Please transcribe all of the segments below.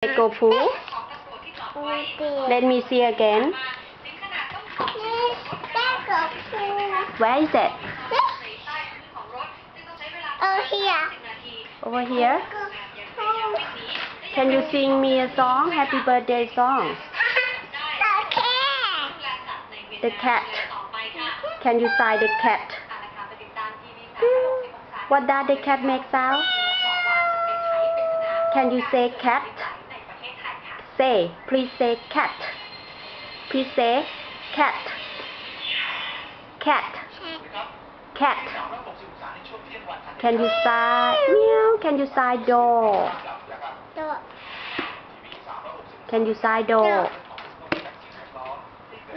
Go pool. Let me see again. Where is it? Here. Over here. Can you sing me a song? Happy birthday song. The cat. Can you sign the cat? What does the cat make sound? Can you say cat? Say, please say cat. Please say cat. Cat. Cat. Can you sigh meow? Can you sigh door? Can you sigh door?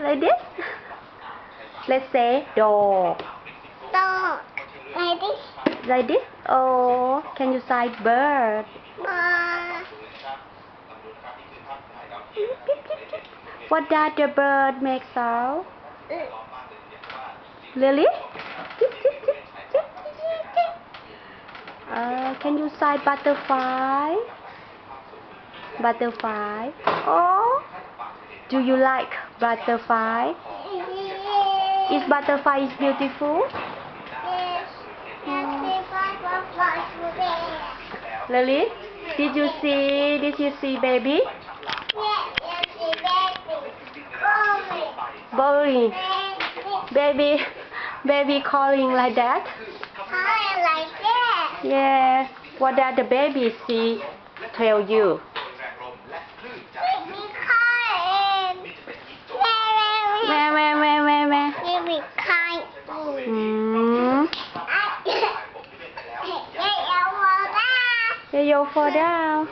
Like this? Let's say door. Like this. Like this? Oh, can you sigh bird? What does the bird make sound? Really? Can you sigh butterfly? Butterfly. Oh, do you like butterfly? Is butterfly beautiful? Really? Did you see? Did you see baby? Bowling. Baby calling like that? Like that. Yeah. What does the baby see? Tell you. Baby calling. Where? Baby calling. Yayo fall down.